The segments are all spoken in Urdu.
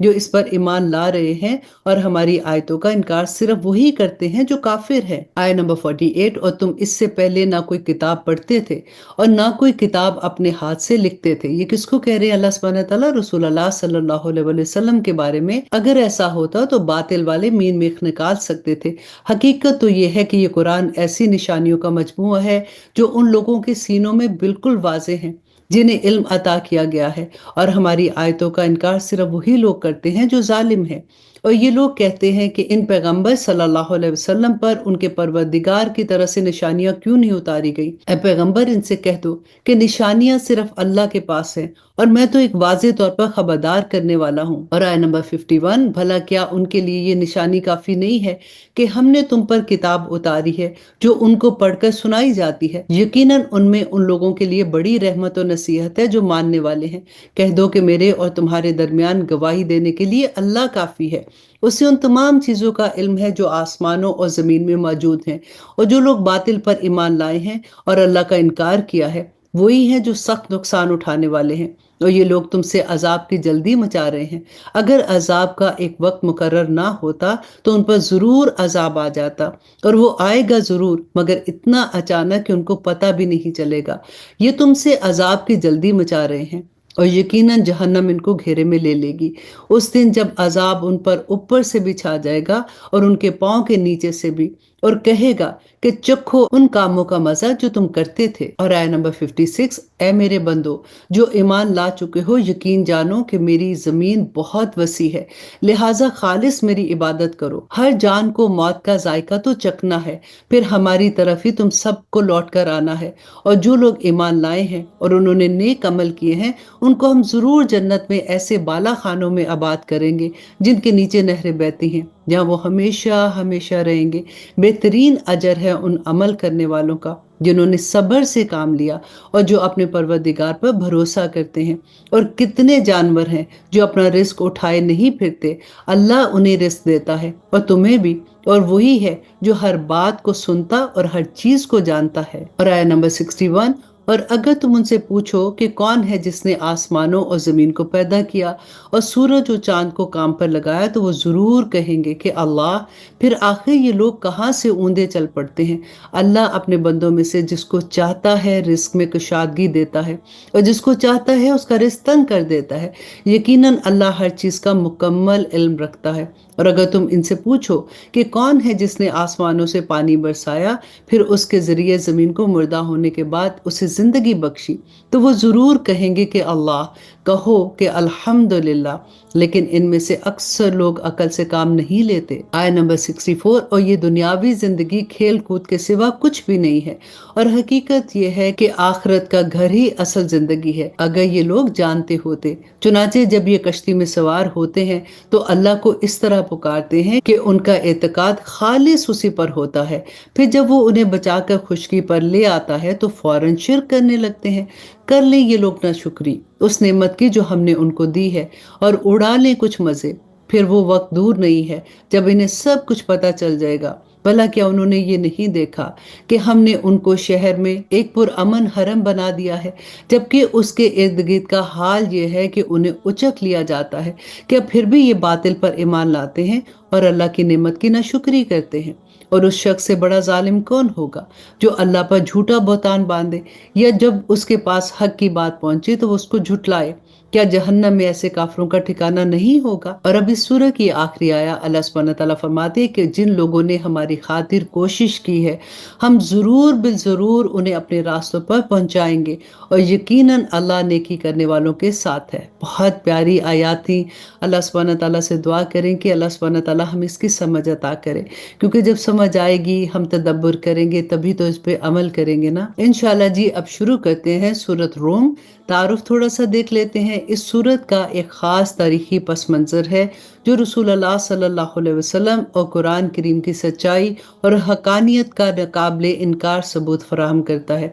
جو اس پر ایمان لا رہے ہیں اور ہماری آیتوں کا انکار صرف وہی کرتے ہیں جو کافر ہے۔ آیت نمبر 48، اور تم اس سے پہلے نہ کوئی کتاب پڑھتے تھے اور نہ کوئی کتاب اپنے ہاتھ سے لکھتے تھے۔ یہ کس کو کہہ رہے ہیں؟ اللہ سبحانہ تعالیٰ رسول اللہ صلی اللہ علیہ وسلم کے بارے میں۔ اگر ایسا ہوتا تو باطل والے مین میخ نکال سکتے تھے۔ حقیقت تو یہ ہے کہ یہ قرآن ایسی نشانیوں کا مجموعہ ہے جو ان لوگوں کے سینوں میں بالکل واضح ہیں جنہیں علم عطا کیا گیا ہے، اور ہماری آیتوں کا انکار صرف وہی لوگ کرتے ہیں جو ظالم ہیں۔ اور یہ لوگ کہتے ہیں کہ ان پیغمبر صلی اللہ علیہ وسلم پر ان کے پروردگار کی طرف سے نشانیاں کیوں نہیں اتاری گئی؟ اے پیغمبر، ان سے کہہ دو کہ نشانیاں صرف اللہ کے پاس ہیں، اور میں تو ایک واضح طور پر خبردار کرنے والا ہوں۔ اور آیت نمبر 51، بھلا کیا ان کے لیے یہ نشانی کافی نہیں ہے کہ ہم نے تم پر کتاب اتاری ہے جو ان کو پڑھ کر سنائی جاتی ہے؟ یقیناً ان میں ان لوگوں کے لیے بڑی رحمت و نصیحت ہے جو ماننے والے ہیں۔ کہہ دو کہ میرے اور تمہارے درمیان گواہی دینے کے لیے اللہ کافی ہے۔ اسے ان تمام چیزوں کا علم ہے جو آسمانوں اور زمین میں موجود ہیں۔ اور جو لوگ باطل پر ایمان لائے ہیں اور اللہ کا انکار کیا ہے، وہی ہیں جو سخت نقصان اٹھانے والے ہیں۔ اور یہ لوگ تم سے عذاب کی جلدی مچا رہے ہیں۔ اگر عذاب کا ایک وقت مقرر نہ ہوتا تو ان پر ضرور عذاب آ جاتا، اور وہ آئے گا ضرور، مگر اتنا اچانک کہ ان کو پتہ بھی نہیں چلے گا۔ یہ تم سے عذاب کی جلدی مچا رہے ہیں، اور یقیناً جہنم ان کو گھیرے میں لے لے گی اس دن جب عذاب ان پر اوپر سے بھی چھا جائے گا اور ان کے پاؤں کے نیچے سے بھی، اور کہے گا کہ چکھو ان کاموں کا مزہ جو تم کرتے تھے۔ اور آیت نمبر 56، اے میرے بندو جو ایمان لا چکے ہو، یقین جانو کہ میری زمین بہت وسیع ہے، لہٰذا خالص میری عبادت کرو۔ ہر جان کو موت کا ذائقہ تو چکھنا ہے، پھر ہماری طرف ہی تم سب کو لوٹ کر آنا ہے۔ اور جو لوگ ایمان لائے ہیں اور انہوں نے نیک عمل کیے ہیں، ان کو ہم ضرور جنت میں ایسے بالا خانوں میں آباد کریں گے جن کے نیچے نہریں بہتی ہیں، جہاں وہ ہمیشہ ہمیشہ رہیں گے۔ بہترین اجر ہے ان عمل کرنے والوں کا جنہوں نے صبر سے کام لیا اور جو اپنے پروردگار پر بھروسہ کرتے ہیں۔ اور کتنے جانور ہیں جو اپنا رزق اٹھائے نہیں پھرتے، اللہ انہیں رزق دیتا ہے اور تمہیں بھی، اور وہی ہے جو ہر بات کو سنتا اور ہر چیز کو جانتا ہے۔ اور آیت نمبر 61، اور اگر تم ان سے پوچھو کہ کون ہے جس نے آسمانوں اور زمین کو پیدا کیا اور سورج اور چاند کو کام پر لگایا، تو وہ ضرور کہیں گے کہ اللہ۔ پھر آخر یہ لوگ کہاں سے اوندے چل پڑتے ہیں؟ اللہ اپنے بندوں میں سے جس کو چاہتا ہے رزق میں کشادگی دیتا ہے، اور جس کو چاہتا ہے اس کا رزق تنگ کر دیتا ہے۔ یقیناً اللہ ہر چیز کا مکمل علم رکھتا ہے۔ اور اگر تم ان سے پوچھو کہ کون ہے جس نے آسمانوں سے پانی برسایا، پھر اس کے ذریعے زمین کو مردہ ہونے کے بعد اسے زندگی بخشی، تو وہ ضرور کہیں گے کہ اللہ۔ کہو کہ الحمدللہ، لیکن ان میں سے اکثر لوگ عقل سے کام نہیں لیتے۔ آیت نمبر 64، اور یہ دنیاوی زندگی کھیل کود کے سوا کچھ بھی نہیں ہے، اور حقیقت یہ ہے کہ آخرت کا گھر ہی اصل زندگی ہے، اگر یہ لوگ جانتے ہوتے۔ چنانچہ جب یہ کشتی میں سوار ہوتے ہیں تو اللہ کو اس طرح پکارتے ہیں کہ ان کا اعتقاد خالص اسی پر ہوتا ہے۔ پھر جب وہ انہیں بچا کر خشکی پر لے آتا ہے تو فوراً شرک کرنے لگتے ہیں۔ کر لیں یہ لوگ ناشکری اس نعمت کی جو ہم نے ان کو دی ہے، اور اڑا لیں کچھ مزے، پھر وہ وقت دور نہیں ہے جب انہیں سب کچھ پتہ چل جائے گا۔ بھلا کیا انہوں نے یہ نہیں دیکھا کہ ہم نے ان کو شہر میں ایک پرامن حرم بنا دیا ہے، جبکہ اس کے ارد گرد کا حال یہ ہے کہ انہیں اچک لیا جاتا ہے؟ کیا پھر بھی یہ باطل پر ایمان لاتے ہیں اور اللہ کی نعمت کی ناشکری کرتے ہیں؟ اور اس شخص سے بڑا ظالم کون ہوگا جو اللہ پر جھوٹا بہتان باندھے، یا جب اس کے پاس حق کی بات پہنچے تو وہ اس کو جھٹلائے؟ کیا جہنم میں ایسے کافروں کا ٹھکانہ نہیں ہوگا؟ اور اب اس سورہ کی آخری آیا اللہ سبحانہ تعالیٰ فرماتے کہ جن لوگوں نے ہماری خاطر کوشش کی ہے، ہم ضرور بالضرور انہیں اپنے راستوں پر پہنچائیں گے، اور یقیناً اللہ نیکی کرنے والوں کے ساتھ ہے۔ بہت پیاری آیات تھی۔ اللہ سبحانہ تعالیٰ سے دعا کریں کہ اللہ سبحانہ تعالیٰ ہم اس کی سمجھ عطا کرے، کیونکہ جب سمجھ آئے گی، ہم تدبر کریں گے، تبھی تو اس پہ عمل کریں گے نا۔ انشاءاللہ جی اب شروع کرتے ہیں سورۃ روم۔ تعارف تھوڑا سا دیکھ لیتے ہیں۔ اس سورت کا ایک خاص تاریخی پس منظر ہے جو رسول اللہ صلی اللہ علیہ وسلم اور قرآن کریم کی سچائی اور حقانیت کا ناقابل انکار ثبوت فراہم کرتا ہے۔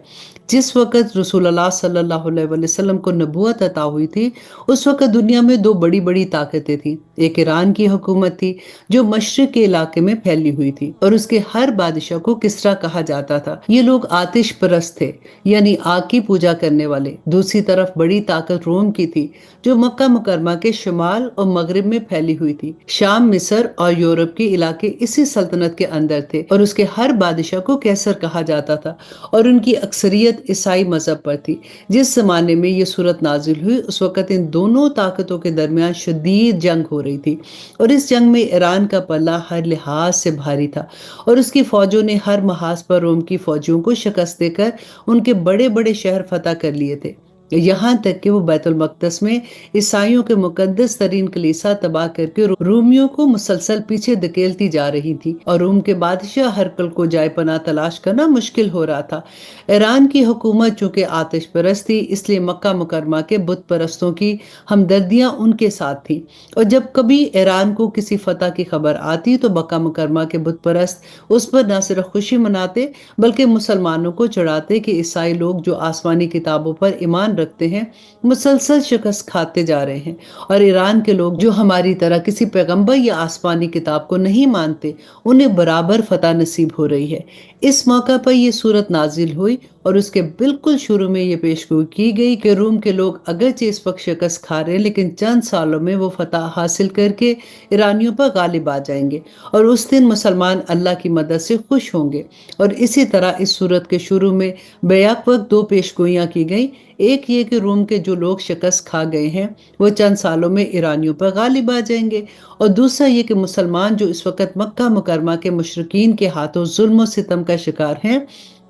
جس وقت رسول اللہ صلی اللہ علیہ وسلم کو نبوت عطا ہوئی تھی، اس وقت دنیا میں دو بڑی بڑی طاقتیں تھیں۔ ایک ایران کی حکومت تھی جو مشرق کے علاقے میں پھیلی ہوئی تھی، اور اس کے ہر بادشاہ کو کسریٰ کہا جاتا تھا۔ یہ لوگ آتش پرست تھے، یعنی آگ کی پوجا کرنے والے۔ دوسری طرف بڑی طاقت روم کی تھی، جو مکہ مکرمہ کے شمال اور مغرب میں پھیلی ہوئی تھی۔ شام، مصر اور یورپ کے علاقے اسی سلطنت کے اندر تھے، اور اس کے ہر بادشاہ کو کیسر کہا جاتا تھا، اور ان کی اکثریت عیسائی مذہب پر تھی۔ جس زمانے میں یہ صورت نازل ہوئی، اس وقت ان دونوں طاقتوں کے درمیان شدید جنگ ہو رہی تھی، اور اس جنگ میں ایران کا پلہ ہر لحاظ سے بھاری تھا، اور اس کی فوجوں نے ہر محاذ پر روم کی فوجیوں کو شکست دے کر ان کے بڑے بڑے شہر فتح کر لیے تھے، یہاں تک کہ وہ بیت المقدس میں عیسائیوں کے مقدس ترین کلیسا تباہ کر کے رومیوں کو مسلسل پیچھے دھکیلتی جا رہی تھی، اور روم کے بادشاہ ہرقل کو جائے پناہ تلاش کرنا مشکل ہو رہا تھا۔ ایران کی حکومت چونکہ آتش پرست تھی، اس لیے مکہ مکرمہ کے بت پرستوں کی ہمدردیاں ان کے ساتھ تھی، اور جب کبھی ایران کو کسی فتح کی خبر آتی تو مکہ مکرمہ کے بت پرست اس پر نہ صرف خوشی مناتے بلکہ مسلمانوں کو چڑھاتے کہ عیسائی لوگ جو آسمانی کتابوں پر ایمان رکھتے ہیں مسلسل شکست کھاتے جا رہے ہیں، اور ایران کے لوگ جو ہماری طرح کسی پیغمبر یا آسمانی کتاب کو نہیں مانتے انہیں برابر فتح نصیب ہو رہی ہے۔ اس موقع پر یہ صورت نازل ہوئی، اور اس کے بالکل شروع میں یہ پیشگوئی کی گئی کہ روم کے لوگ اگرچہ اس وقت شکست کھا رہے ہیں، لیکن چند سالوں میں وہ فتح حاصل کر کے ایرانیوں پر غالب آ جائیں گے، اور اس دن مسلمان اللہ کی مدد سے خوش ہوں گے۔ اور اسی طرح اس صورت کے شروع میں بیک وقت دو پیشگوئیاں کی گئیں۔ ایک یہ کہ روم کے جو لوگ شکست کھا گئے ہیں وہ چند سالوں میں ایرانیوں پر غالب آ جائیں گے، اور دوسرا یہ کہ مسلمان جو اس وقت مکہ مکرمہ کے مشرکین کے ہاتھوں ظلم و ستم کا شکار ہیں،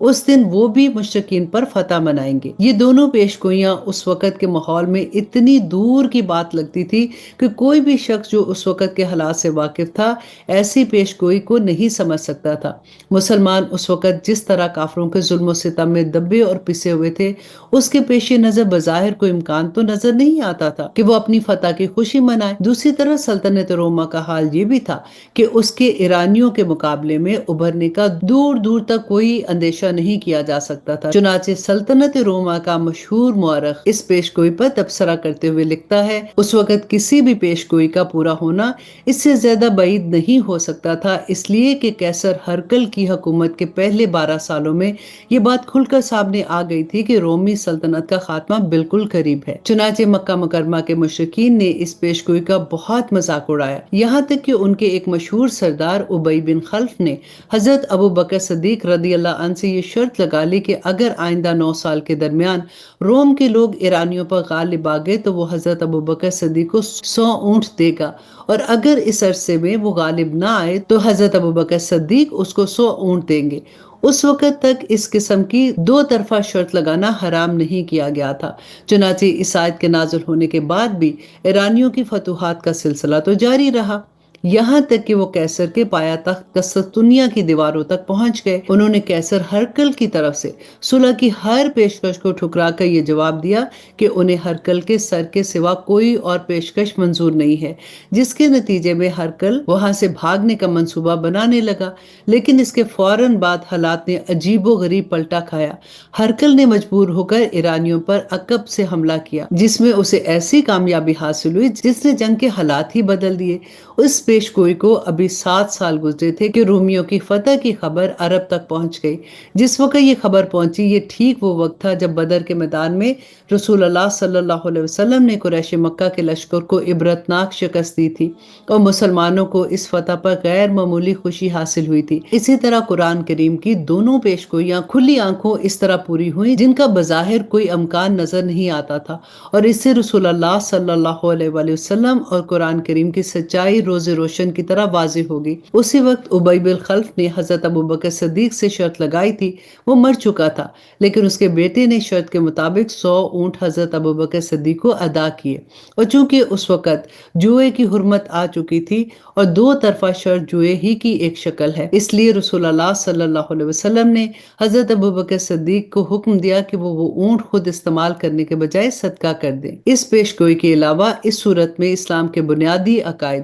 اس دن وہ بھی مشرکین پر فتح منائیں گے۔ یہ دونوں پیشگوئیاں اس وقت کے ماحول میں اتنی دور کی بات لگتی تھی کہ کوئی بھی شخص جو اس وقت کے حالات سے واقف تھا ایسی پیشگوئی کو نہیں سمجھ سکتا تھا۔ مسلمان اس وقت جس طرح کافروں کے ظلم و ستم میں دبے اور پسے ہوئے تھے، اس کے پیش نظر بظاہر کوئی امکان تو نظر نہیں آتا تھا کہ وہ اپنی فتح کی خوشی منائے۔ دوسری طرف سلطنت روما کا حال یہ بھی تھا کہ اس کے ایرانیوں کے مقابلے میں ابھرنے کا دور دور تک کوئی اندیشہ نہیں کیا جا سکتا تھا۔ چنانچہ سلطنت روما کا مشہور مورخ اس پیشگوئی پر تبصرہ کرتے ہوئے لکھتا ہے، اس وقت کسی بھی پیشگوئی کا پورا ہونا اس سے زیادہ بعید نہیں ہو سکتا تھا، اس لیے کہ قیصر ہرقل کی حکومت کے پہلے 12 سالوں میں یہ بات کھل کر سامنے آ گئی تھی کہ رومی سلطنت کا خاتمہ بالکل قریب ہے۔ چنانچہ مکہ مکرمہ کے مشرکین نے اس پیشگوئی کا بہت مذاق اڑایا، یہاں تک کہ ان کے ایک مشہور سردار ابی بن خلف نے حضرت ابو بکر صدیق رضی اللہ عنہ سے یہ شرط لگا لی کہ اگر آئندہ 9 سال کے درمیان روم کے لوگ ایرانیوں پر غالب آ گئے تو وہ حضرت ابو بکر صدیق کو 100 اونٹ دے گا، اور اگر اس عرصے میں وہ غالب نہ آئے تو حضرت ابو بکر صدیق اس کو 100 اونٹ دیں گے۔ اس وقت تک اس قسم کی دو طرفہ شرط لگانا حرام نہیں کیا گیا تھا۔ چنانچہ اس آیت کے نازل ہونے کے بعد بھی ایرانیوں کی فتوحات کا سلسلہ تو جاری رہا، یہاں تک کہ وہ قیصر کے پایا تخت قسطنطنیہ کی دیواروں تک پہنچ گئے۔ انہوں نے قیصر ہرقل کی طرف سے صلح کی ہر پیشکش کو ٹھکرا کر یہ جواب دیا کہ انہیں ہرقل کے سر کے سوا کوئی اور پیشکش منظور نہیں ہے، جس کے نتیجے میں ہرقل وہاں سے بھاگنے کا منصوبہ بنانے لگا، لیکن اس کے فوراً بعد حالات نے عجیب و غریب پلٹا کھایا۔ ہرقل نے مجبور ہو کر ایرانیوں پر عقب سے حملہ کیا، جس میں اسے ایسی کامیابی حاصل ہوئی جس نے جنگ کے حالات ہی بدل دیے۔ اس پیشگوئی کو ابھی 7 سال گزرے تھے کہ رومیوں کی فتح کی خبر عرب تک پہنچ گئی۔ جس وقت یہ خبر پہنچی یہ ٹھیک وہ وقت تھا جب بدر کے میدان میں رسول اللہ صلی اللہ علیہ وسلم نے قریش مکہ کے لشکر کو عبرتناک شکست دی تھی، اور مسلمانوں کو اس فتح پر غیر معمولی خوشی حاصل ہوئی تھی۔ اسی طرح قرآن کریم کی دونوں پیشگوئیاں کھلی آنکھوں اس طرح پوری ہوئیں جن کا بظاہر کوئی امکان نظر نہیں آتا تھا، اور اس سے رسول اللہ صلی اللہ علیہ وآلہ وسلم اور قرآن کریم کی سچائی روز روشن کی طرح واضح ہوگی۔ اسی وقت ابی بن خلف نے حضرت ابو بکر صدیق سے شرط لگائی تھی، وہ مر چکا تھا، لیکن اس کے بیٹے نے شرط کے مطابق 100 اونٹ حضرت ابو بکر صدیق کو ادا کیے، اور چونکہ اس وقت جوئے کی حرمت آ چکی تھی اور دو طرفہ شرط جوئے ہی کی ایک شکل ہے، اس لیے رسول اللہ صلی اللہ علیہ وسلم نے حضرت ابو بکر صدیق کو حکم دیا کہ وہ اونٹ خود استعمال کرنے کے بجائے صدقہ کر دیں۔ اس پیشگوئی کے علاوہ اس صورت میں اسلام کے بنیادی عقائد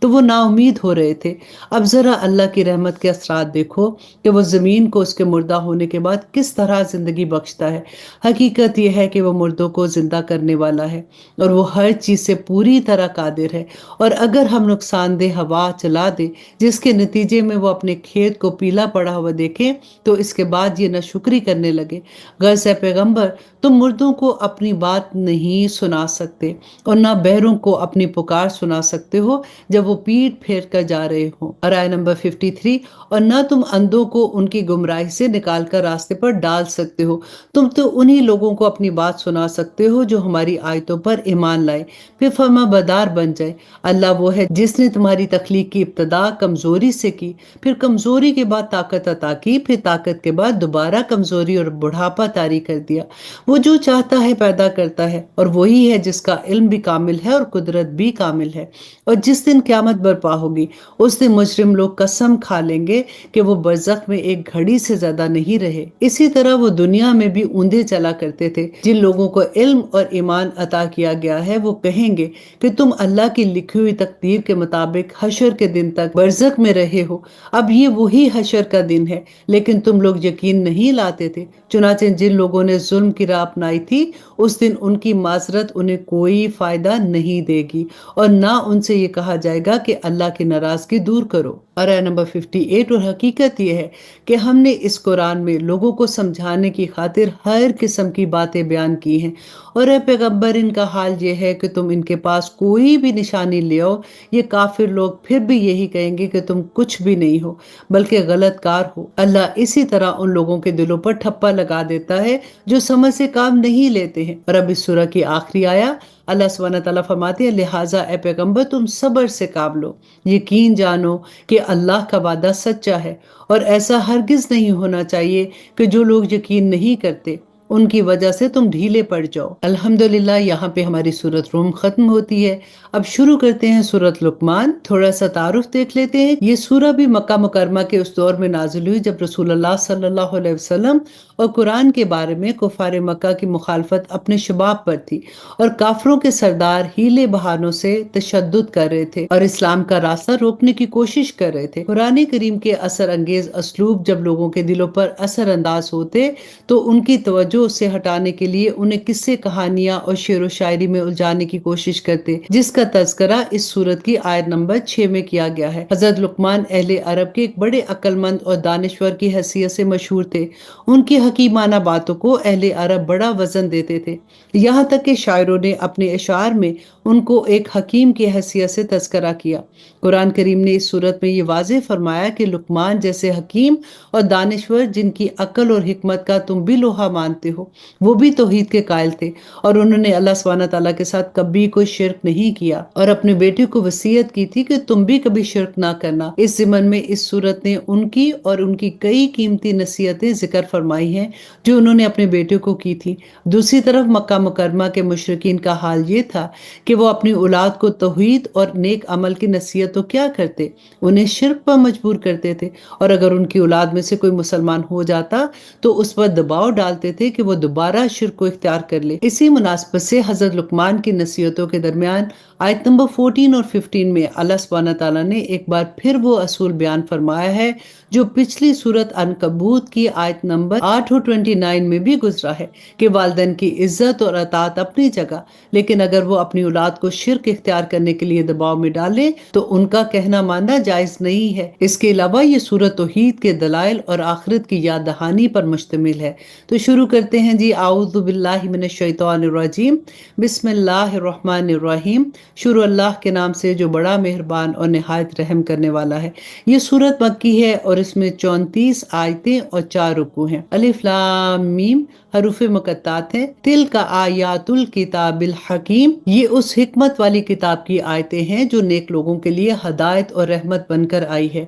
تو وہ نا امید ہو رہے تھے۔ اب ذرا اللہ کی رحمت کے اثرات دیکھو کہ وہ زمین کو اس کے مردہ ہونے کے بعد کس طرح زندگی بخشتا ہے۔ حقیقت یہ ہے کہ وہ مردوں کو زندہ کرنے والا ہے اور وہ ہر چیز سے پوری طرح قادر ہے، اور اگر ہم نقصان دہ ہوا چلا دیں جس کے نتیجے میں وہ اپنے کھیت کو پیلا پڑا ہوا دیکھیں تو اس کے بعد یہ ناشکری کرنے لگے۔ غرض ہے پیغمبر، تم مردوں کو اپنی بات نہیں سنا سکتے اور نہ بہروں کو اپنی پکار سنا سکتے ہو جب وہ پیٹ پھیر کر جا رہے ہوں۔ اور آیت نمبر 53، اور نہ تم اندھوں کو ان کی گمراہی سے نکال کر راستے پر ڈال سکتے ہو، تم تو انہی لوگوں کو اپنی بات سنا سکتے ہو جو ہماری آیتوں پر ایمان لائے پھر فرما بردار بن جائے۔ اللہ وہ ہے جس نے تمہاری تخلیق کی ابتدا کمزوری سے کی، پھر کمزوری کے بعد طاقت عطا کی، پھر طاقت کے بعد دوبارہ کمزوری اور بڑھاپا طاری کر دیا۔ وہ جو چاہتا ہے پیدا کرتا ہے، اور وہی ہے جس کا علم بھی کامل ہے اور قدرت بھی کامل ہے۔ اور جس دن قیامت برپا ہوگی اس دن مجرم لوگ قسم کھا لیں گے کہ وہ برزخ میں ایک گھڑی سے زیادہ نہیں رہے۔ اسی طرح وہ دنیا میں بھی اوندے چلا کرتے تھے۔ جن لوگوں کو علم اور ایمان عطا کیا گیا ہے وہ کہیں گے کہ تم اللہ کی لکھی ہوئی تقدیر کے مطابق حشر کے دن تک برزخ میں رہے ہو۔ اب یہ وہی حشر کا دن ہے لیکن تم لوگ یقین نہیں لاتے تھے۔ چنانچہ جن لوگوں نے ظلم کی راہ اپنائی تھی اس دن ان کی معذرت انہیں کوئی فائدہ نہیں دے گی، اور نہ ان سے یہ کہا جائے گا کہ اللہ کی ناراضگی دور کرو۔ اور آیت نمبر 58، اور حقیقت یہ ہے کہ ہم نے اس قرآن میں لوگوں کو سمجھانے کی خاطر ہر قسم کی باتیں بیان کی ہیں، اور اے پیغمبر ان کا حال یہ ہے کہ تم ان کے پاس کوئی بھی نشانی لے آؤ، یہ کافر لوگ پھر بھی یہی کہیں گے کہ تم کچھ بھی نہیں ہو بلکہ غلط کار ہو۔ اللہ اسی طرح ان لوگوں کے دلوں پر ٹھپا لگا دیتا ہے جو سمجھ سے کام نہیں لیتے ہیں۔ اور اب اس سورہ کی آخری آیت اللہ سبحانہ تعالیٰ فرماتے ہیں، لہٰذا اے پیغمبر تم صبر سے کام لو، یقین جانو کہ اللہ کا وعدہ سچا ہے، اور ایسا ہرگز نہیں ہونا چاہیے کہ جو لوگ یقین نہیں کرتے ان کی وجہ سے تم ڈھیلے پڑ جاؤ۔ الحمدللہ یہاں پہ ہماری سورت روم ختم ہوتی ہے۔ اب شروع کرتے ہیں سورت لقمان۔ تھوڑا سا تعارف دیکھ لیتے ہیں۔ یہ سورہ بھی مکہ مکرمہ کے اس دور میں نازل ہوئی جب رسول اللہ صلی اللہ علیہ وسلم اور قرآن کے بارے میں کفار مکہ کی مخالفت اپنے شباب پر تھی، اور کافروں کے سردار ہیلے بہانوں سے تشدد کر رہے تھے اور اسلام کا راستہ روکنے کی کوشش کر رہے تھے۔ قرآن کریم کے اثر انگیز اسلوب جب لوگوں کے دلوں پر اثر انداز ہوتے تو ان کی توجہ اس سے ہٹانے کے لیے انہیں قصے کہانیاں اور شعر و شاعری میں الجھانے کی کوشش کرتے، جس کا تذکرہ اس سورت کی آیت نمبر 6 میں کیا گیا ہے۔ حضرت لقمان اہل عرب کے ایک بڑے عقل مند اور دانشور کی حیثیت سے مشہور تھے۔ ان کی حکیمانہ باتوں کو اہل عرب بڑا وزن دیتے تھے، یہاں تک کہ شاعروں نے اپنے اشعار میں ان کو ایک حکیم کی حیثیت سے تذکرہ کیا۔ قرآن کریم نے اس صورت میں یہ واضح فرمایا کہ لقمان جیسے حکیم اور دانشور جن کی عقل اور حکمت کا تم بھی لوہا مانتے ہو، وہ بھی توحید کے قائل تھے، اور انہوں نے اللہ سبحانہ تعالیٰ کے ساتھ کبھی کوئی شرک نہیں کیا، اور اپنے بیٹے کو وصیت کی تھی کہ تم بھی کبھی شرک نہ کرنا۔ اس ضمن میں اس صورت نے ان کی اور ان کی کئی قیمتی نصیحتیں ذکر فرمائی ہیں جو انہوں نے اپنے بیٹے کو کی تھی۔ دوسری طرف مکہ مکرمہ کے مشرکین کا حال یہ تھا کہ وہ اپنی اولاد کو توحید اور نیک عمل کی نصیحت تو کیا کرتے، انہیں شرک پر مجبور کرتے تھے، اور اگر ان کی اولاد میں سے کوئی مسلمان ہو جاتا تو اس پر دباؤ ڈالتے تھے کہ وہ دوبارہ شرک کو اختیار کر لے۔ اسی مناسبت سے حضرت لقمان کی نصیحتوں کے درمیان آیت نمبر 14 اور 15 میں اللہ سبحانہ تعالیٰ نے ایک بار پھر وہ اصول بیان فرمایا ہے جو پچھلی سورت عنکبوت کی آیت نمبر 8 اور 29 میں بھی گزرا ہے کہ والدین کی عزت اور اطاعت اپنی جگہ، لیکن اگر وہ اپنی اولاد کو شرک اختیار کرنے کے لیے دباؤ میں ڈالیں تو ان کا کہنا ماننا جائز نہیں ہے۔ اس کے علاوہ یہ سورت توحید کے دلائل اور آخرت کی یاد دہانی پر مشتمل ہے۔ تو شروع کرتے ہیں جی، اعوذ باللہ من الشیطان الرجیم، بسم اللہ الرحمن الرحیم، شروع اللہ کے نام سے جو بڑا مہربان اور نہایت رحم کرنے والا ہے۔ یہ سورت مکی ہے اور اس میں 34 آیتیں اور 4 رکوع ہیں۔ الف لام میم حروف مقطعات ہیں۔ تلک آیات الکتاب الحکیم، یہ اس حکمت والی کتاب کی آیتیں ہیں جو نیک لوگوں کے لیے ہدایت اور رحمت بن کر آئی ہے۔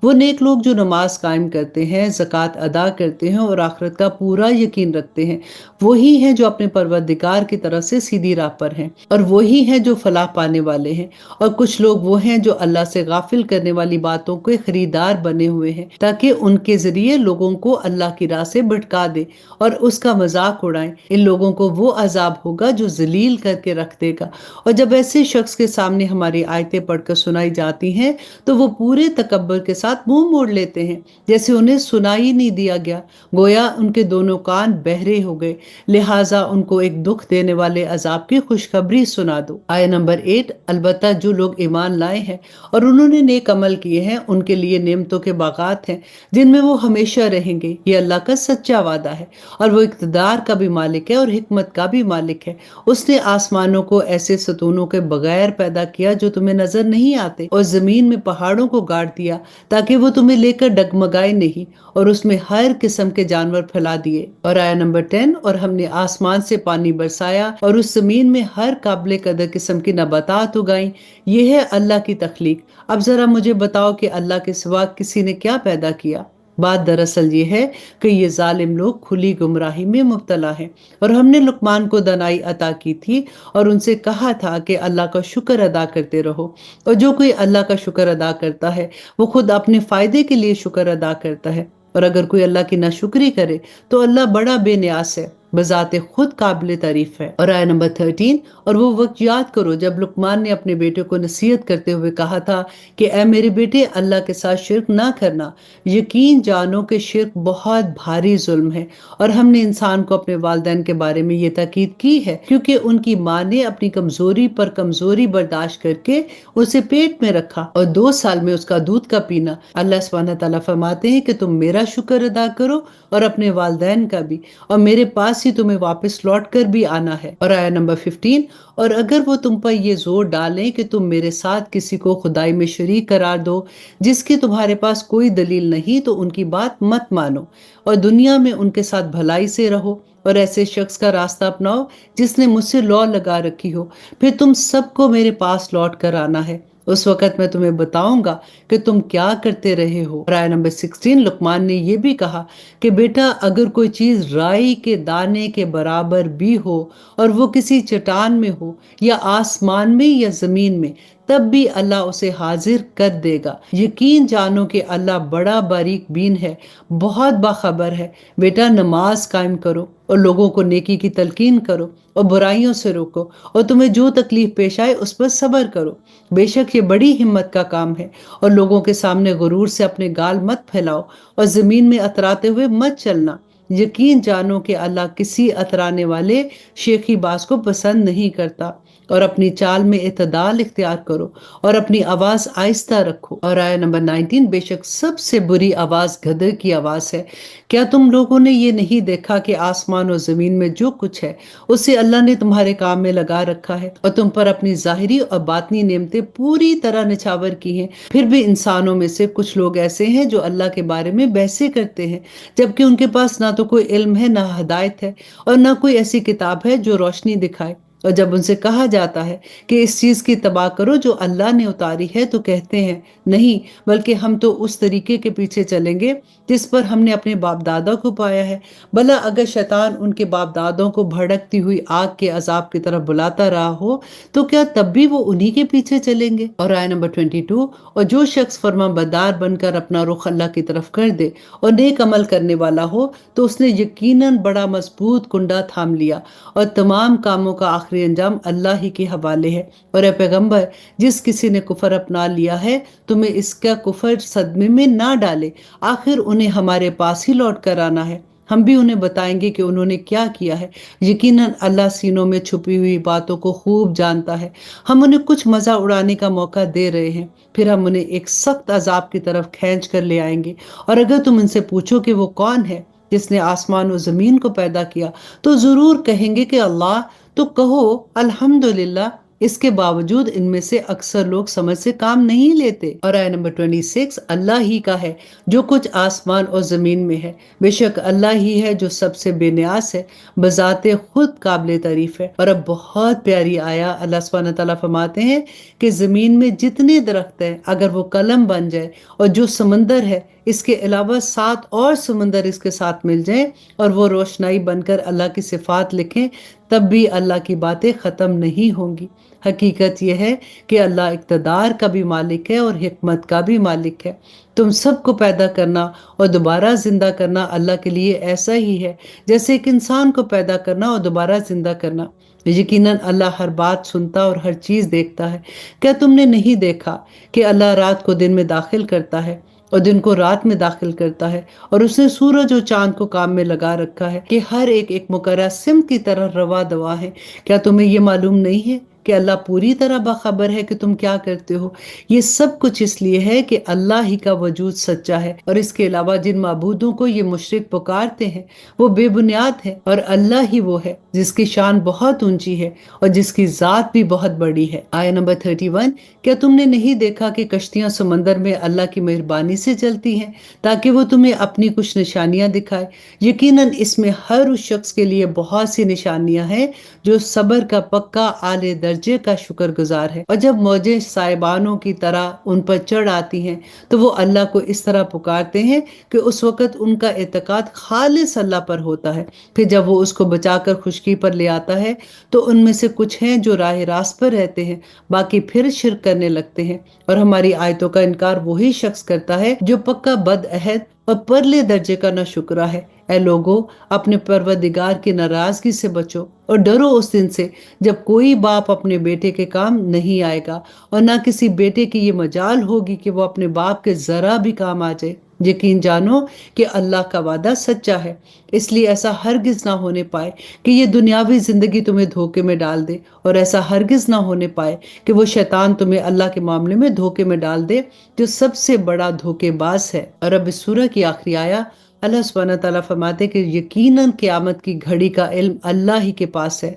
وہ نیک لوگ جو نماز قائم کرتے ہیں، زکوٰۃ ادا کرتے ہیں اور آخرت کا پورا یقین رکھتے ہیں، وہی ہیں جو اپنے پروردگار کی طرف سے سیدھی راہ پر ہیں، اور وہی ہیں جو فلاح پانے والے ہیں۔ اور کچھ لوگ وہ ہیں جو اللہ سے غافل کرنے والی باتوں کے خریدار بنے ہوئے ہیں تاکہ ان کے ذریعے لوگوں کو اللہ کی راہ سے بھٹکا دے اور اس کا کا مذاق اڑائیں، ان لوگوں کو وہ عذاب ہوگا جو ذلیل کر کے رکھ دے گا۔ اور جب ایسے شخص کے سامنے ہماری آیتیں پڑھ کر سنائی جاتی ہیں تو وہ پورے تکبر کے ساتھ منہ موڑ لیتے ہیں، جیسے انہیں سنائی نہیں دیا گیا، گویا ان کے دونوں کان بہرے ہو گئے، لہٰذا ان کو ایک دکھ دینے والے عذاب کی خوشخبری سنا دو۔ آیت نمبر 8، البتہ جو لوگ ایمان لائے ہیں اور انہوں نے نیک عمل کیے ہیں ان کے لیے نعمتوں کے باغات ہیں جن میں وہ ہمیشہ رہیں گے، یہ اللہ کا سچا وعدہ ہے، اور وہ اقتدار کا بھی مالک ہے اور حکمت کا بھی مالک ہے۔ اس نے آسمانوں کو ایسے ستونوں کے بغیر پیدا کیا جو تمہیں نظر نہیں آتے، اور زمین میں پہاڑوں کو گاڑ دیا تاکہ وہ تمہیں لے کر ڈگمگائے نہیں، اور اس میں ہر قسم کے جانور پھیلا دیے۔ اور آیت نمبر 10، اور ہم نے آسمان سے پانی برسایا اور اس زمین میں ہر قابل قدر قسم کی نباتات اگائیں، یہ ہے اللہ کی تخلیق۔ اب ذرا مجھے بتاؤ کہ اللہ کے سوا کسی نے کیا پیدا کیا؟ بات دراصل یہ ہے کہ یہ ظالم لوگ کھلی گمراہی میں مبتلا ہیں، اور ہم نے لقمان کو دانائی عطا کی تھی اور ان سے کہا تھا کہ اللہ کا شکر ادا کرتے رہو، اور جو کوئی اللہ کا شکر ادا کرتا ہے وہ خود اپنے فائدے کے لیے شکر ادا کرتا ہے، اور اگر کوئی اللہ کی ناشکری کرے تو اللہ بڑا بے نیاز ہے، بذات خود قابل تعریف ہے۔ اور آیت نمبر 13، اور وہ وقت یاد کرو جب لقمان نے اپنے بیٹے کو نصیحت کرتے ہوئے کہا تھا کہ اے میرے بیٹے، اللہ کے ساتھ شرک نہ کرنا، یقین جانو کہ شرک بہت بھاری ظلم ہے، اور ہم نے انسان کو اپنے والدین کے بارے میں یہ تاکید کی ہے کیونکہ ان کی ماں نے اپنی کمزوری پر کمزوری برداشت کر کے اسے پیٹ میں رکھا، اور 2 سال میں اس کا دودھ کا پینا۔ اللہ سبحانہ تعالیٰ فرماتے ہیں کہ تم میرا شکر ادا کرو اور اپنے والدین کا بھی، اور میرے پاس ہی تمہیں واپس لوٹ کر بھی آنا ہے۔ اور آیت نمبر 15، اور اگر وہ تم پر یہ زور ڈالیں کہ تم میرے ساتھ کسی کو خدائی میں شریک قرار دو جس کی تمہارے پاس کوئی دلیل نہیں، تو ان کی بات مت مانو، اور دنیا میں ان کے ساتھ بھلائی سے رہو، اور ایسے شخص کا راستہ اپناؤ جس نے مجھ سے لو لگا رکھی ہو، پھر تم سب کو میرے پاس لوٹ کر آنا ہے، اس وقت میں تمہیں بتاؤں گا کہ تم کیا کرتے رہے ہو۔ اور آیت نمبر 16، لقمان نے یہ بھی کہا کہ بیٹا، اگر کوئی چیز رائی کے دانے کے برابر بھی ہو اور وہ کسی چٹان میں ہو یا آسمان میں یا زمین میں، تب بھی اللہ اسے حاضر کر دے گا۔ یقین جانو کہ اللہ بڑا باریک بین ہے، بہت باخبر ہے۔ بیٹا، نماز قائم کرو اور لوگوں کو نیکی کی تلقین کرو اور برائیوں سے روکو، اور تمہیں جو تکلیف پیش آئے اس پر صبر کرو، بے شک یہ بڑی ہمت کا کام ہے۔ اور لوگوں کے سامنے غرور سے اپنے گال مت پھیلاؤ اور زمین میں اتراتے ہوئے مت چلنا، یقین جانو کہ اللہ کسی اترانے والے شیخی باز کو پسند نہیں کرتا۔ اور اپنی چال میں اعتدال اختیار کرو اور اپنی آواز آہستہ رکھو۔ اور آیت نمبر 19، بے شک سب سے بری آواز گدھے کی آواز ہے۔ کیا تم لوگوں نے یہ نہیں دیکھا کہ آسمان اور زمین میں جو کچھ ہے اسے اللہ نے تمہارے کام میں لگا رکھا ہے، اور تم پر اپنی ظاہری اور باطنی نعمتیں پوری طرح نچھاور کی ہیں؟ پھر بھی انسانوں میں سے کچھ لوگ ایسے ہیں جو اللہ کے بارے میں بحثیں کرتے ہیں، جبکہ ان کے پاس نہ تو کوئی علم ہے، نہ ہدایت ہے، اور نہ کوئی ایسی کتاب ہے جو روشنی دکھائے۔ اور جب ان سے کہا جاتا ہے کہ اس چیز کی اتباع کرو جو اللہ نے اتاری ہے، تو کہتے ہیں نہیں، بلکہ ہم تو اس طریقے کے پیچھے چلیں گے جس پر ہم نے اپنے باپ دادا کو پایا ہے۔ بھلا اگر شیطان ان کے باپ دادوں کو بھڑکتی ہوئی آگ کے عذاب کی طرف بلاتا رہا ہو تو کیا تب بھی وہ انہی کے پیچھے چلیں گے؟ اور آیت نمبر 22، اور جو شخص فرما بردار بن کر اپنا رخ اللہ کی طرف کر دے اور نیک عمل کرنے والا ہو تو اس نے یقیناً بڑا مضبوط کنڈا تھام لیا، اور تمام کاموں کا آخری انجام اللہ ہی کے حوالے ہے۔ اور اے پیغمبر، جس کسی نے کفر اپنا لیا ہے تمہیں اس کا کفر صدمے میں نہ ڈالے، آخر انہیں ہمارے پاس ہی لوٹ کر آنا ہے، ہم بھی انہیں بتائیں گے کہ انہوں نے کیا کیا ہے۔ یقیناً اللہ سینوں میں چھپی ہوئی باتوں کو خوب جانتا ہے۔ ہم انہیں کچھ مزہ اڑانے کا موقع دے رہے ہیں، پھر ہم انہیں ایک سخت عذاب کی طرف کھینچ کر لے آئیں گے۔ اور اگر تم ان سے پوچھو کہ وہ کون ہے جس نے آسمان و زمین کو پیدا کیا، تو ضرور کہیں گے کہ اللہ، تو کہو الحمدللہ، اس کے باوجود ان میں سے اکثر لوگ سمجھ سے کام نہیں لیتے۔ اور آیت نمبر 26، اللہ ہی کا ہے جو کچھ آسمان اور زمین میں ہے، بے شک اللہ ہی ہے جو سب سے بے نیاز ہے، بذات خود قابل تعریف ہے۔ اور اب بہت پیاری آیا، اللہ سبحانہ تعالیٰ فرماتے ہیں کہ زمین میں جتنے درخت ہیں اگر وہ قلم بن جائے، اور جو سمندر ہے اس کے علاوہ 7 اور سمندر اس کے ساتھ مل جائیں اور وہ روشنائی بن کر اللہ کی صفات لکھیں، تب بھی اللہ کی باتیں ختم نہیں ہوں گی۔ حقیقت یہ ہے کہ اللہ اقتدار کا بھی مالک ہے اور حکمت کا بھی مالک ہے۔ تم سب کو پیدا کرنا اور دوبارہ زندہ کرنا اللہ کے لیے ایسا ہی ہے جیسے ایک انسان کو پیدا کرنا اور دوبارہ زندہ کرنا۔ یقیناً اللہ ہر بات سنتا اور ہر چیز دیکھتا ہے۔ کیا تم نے نہیں دیکھا کہ اللہ رات کو دن میں داخل کرتا ہے اور دن کو رات میں داخل کرتا ہے، اور اس نے سورج اور چاند کو کام میں لگا رکھا ہے کہ ہر ایک مقررہ سمت کی طرح روا دوا ہے؟ کیا تمہیں یہ معلوم نہیں ہے کہ اللہ پوری طرح باخبر ہے کہ تم کیا کرتے ہو؟ یہ سب کچھ اس لیے ہے کہ اللہ ہی کا وجود سچا ہے، اور اس کے علاوہ جن معبودوں کو یہ مشرک پکارتے ہیں وہ بے بنیاد ہے، اور اللہ ہی وہ ہے جس کی شان بہت اونچی ہے اور جس کی ذات بھی بہت بڑی ہے۔ آیت نمبر 31، کیا تم نے نہیں دیکھا کہ کشتیاں سمندر میں اللہ کی مہربانی سے چلتی ہیں تاکہ وہ تمہیں اپنی کچھ نشانیاں دکھائے؟ یقیناً اس میں ہر اس شخص کے لیے بہت سی نشانیاں ہیں جو صبر کا پکا اعلی درجے کا شکر گزار ہے۔ اور جب موجیں سائبانوں کی طرح ان پر چڑھ آتی ہیں تو وہ اللہ کو اس طرح پکارتے ہیں کہ اس وقت ان کا اعتقاد خالص اللہ پر ہوتا ہے۔ پھر جب وہ اس کو بچا کر خشکی پر لے آتا ہے تو ان میں سے کچھ ہیں جو راہ راست پر رہتے ہیں، باقی پھر شرک کرنے لگتے ہیں۔ اور ہماری آیتوں کا انکار وہی شخص کرتا ہے جو پکا بد عہد اور پرلے درجے کا ناشکرا ہے۔ اے لوگو، اپنے پروردگار کی ناراضگی سے بچو اور ڈرو اس دن سے جب کوئی باپ اپنے بیٹے کے کام نہیں آئے گا، اور نہ کسی بیٹے کی یہ مجال ہوگی کہ وہ اپنے باپ کے ذرا بھی کام آ جائے۔ یقین جانو کہ اللہ کا وعدہ سچا ہے، اس لیے ایسا ہرگز نہ ہونے پائے کہ یہ دنیاوی زندگی تمہیں دھوکے میں ڈال دے، اور ایسا ہرگز نہ ہونے پائے کہ وہ شیطان تمہیں اللہ کے معاملے میں دھوکے میں ڈال دے، جو سب سے بڑا دھوکے باز ہے۔ اور اب اس سورہ کی آخری آیت، اللہ سبحانہ تعالیٰ فرماتے کہ یقیناً قیامت کی گھڑی کا علم اللہ ہی کے پاس ہے،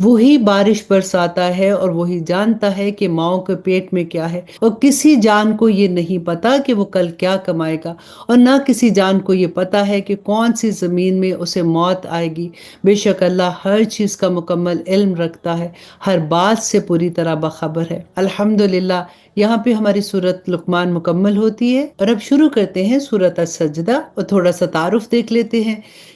وہی بارش برساتا ہے اور وہی جانتا ہے کہ ماؤں کے پیٹ میں کیا ہے، اور کسی جان کو یہ نہیں پتا کہ وہ کل کیا کمائے گا، اور نہ کسی جان کو یہ پتا ہے کہ کون سی زمین میں اسے موت آئے گی۔ بے شک اللہ ہر چیز کا مکمل علم رکھتا ہے، ہر بات سے پوری طرح باخبر ہے۔ الحمدللہ، یہاں پہ ہماری سورت لقمان مکمل ہوتی ہے، اور اب شروع کرتے ہیں سورت السجدہ، اور تھوڑا سا تعارف دیکھ لیتے ہیں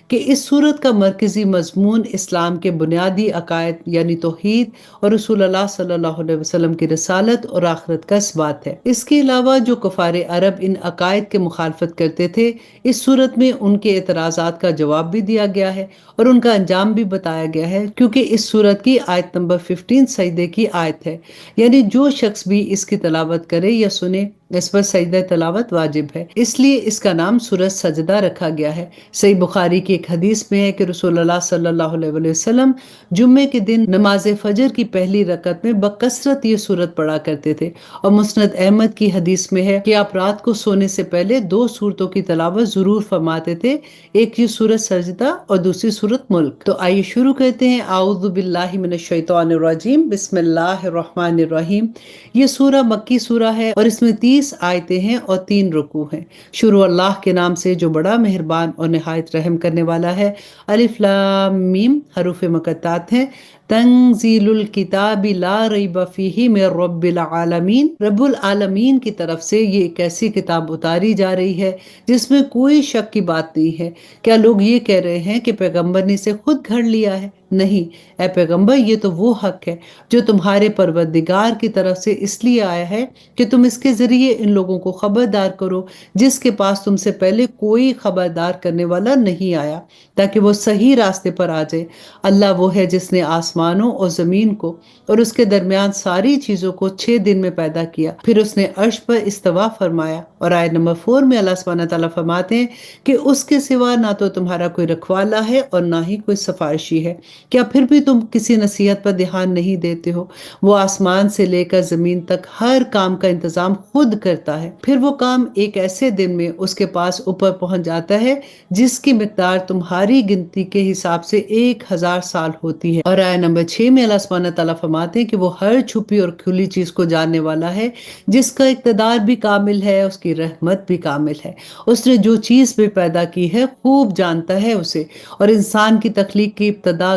کہ اس سورت کا مرکزی مضمون اسلام کے بنیادی عقائد یعنی توحید اور رسول اللہ صلی اللہ علیہ وسلم کی رسالت اور آخرت کا اثبات ہے۔ اس کے علاوہ جو کفار عرب ان عقائد کے مخالفت کرتے تھے، اس سورت میں ان کے اعتراضات کا جواب بھی دیا گیا ہے اور ان کا انجام بھی بتایا گیا ہے، کیونکہ اس سورت کی آیت نمبر 15 سجدے کی آیت ہے، یعنی جو شخص بھی اس کی تلاوت کرے یا سنے اس پر سجدہ تلاوت واجب ہے، اس لیے اس کا نام سورۃ سجدہ رکھا گیا ہے۔ صحیح بخاری کی ایک حدیث میں ہے کہ رسول اللہ صلی اللہ علیہ وسلم جمعے کے دن نماز فجر کی پہلی رکعت میں بکثرت یہ سورت پڑھا کرتے تھے، اور مسند احمد کی حدیث میں ہے کہ آپ رات کو سونے سے پہلے 2 سورتوں کی تلاوت ضرور فرماتے تھے، ایک یہ سورۃ سجدہ اور دوسری سورۃ ملک۔ تو آئیے شروع کرتے ہیں۔ اعوذ باللہ من الشیطان الرجیم، بسم اللہ الرحمن الرحیم۔ یہ سورہ مکی سورہ ہے اور اس میں 30 آیتیں ہیں اور 3 رکوع ہیں۔ شروع اللہ کے نام سے جو بڑا مہربان اور نہایت رحم کرنے والا ہے۔ الف لام میم حروف مقطعات ہیں۔ تنزیل الکتاب لا ریب فیہ من رب العالمین، رب العالمین کی طرف سے یہ ایک ایسی کتاب اتاری جا رہی ہے جس میں کوئی شک کی بات نہیں ہے۔ کیا لوگ یہ کہہ رہے ہیں کہ پیغمبر نے اسے خود گھڑ لیا ہے؟ نہیں، اے پیغمبر، یہ تو وہ حق ہے جو تمہارے پروردگار کی طرف سے اس لیے آیا ہے کہ تم اس کے ذریعے ان لوگوں کو خبردار کرو جس کے پاس تم سے پہلے کوئی خبردار کرنے والا نہیں آیا، تاکہ وہ صحیح راستے پر آ جائے۔ اللہ وہ ہے جس نے آسمانوں اور زمین کو اور اس کے درمیان ساری چیزوں کو 6 دن میں پیدا کیا، پھر اس نے عرش پر استوا فرمایا۔ اور آیت نمبر 4 میں اللہ سبحانہ تعالیٰ فرماتے ہیں کہ اس کے سوا نہ تو تمہارا کوئی رکھوالا ہے اور نہ ہی کوئی سفارشی ہے۔ کیا پھر بھی تم کسی نصیحت پر دھیان نہیں دیتے ہو؟ وہ آسمان سے لے کر زمین تک ہر کام کا انتظام خود کرتا ہے، پھر وہ کام ایک ایسے دن میں اس کے پاس اوپر پہنچ جاتا ہے جس کی مقدار تمہاری گنتی کے حساب سے 1000 سال ہوتی ہے۔ اور آیت نمبر 6 میں اللہ سبحانہ تعالیٰ فرماتے ہیں کہ وہ ہر چھپی اور کھلی چیز کو جاننے والا ہے، جس کا اقتدار بھی کامل ہے، اس کی رحمت بھی کامل ہے۔ اس نے جو چیز بھی پیدا کی ہے خوب جانتا ہے اسے، اور انسان کی تخلیق کی ابتدا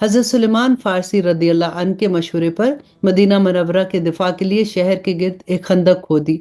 حضرت سلیمان فارسی رضی اللہ عنہ کے مشورے پر مدینہ منورہ کے دفاع کے لیے شہر کے گرد ایک خندق کھودی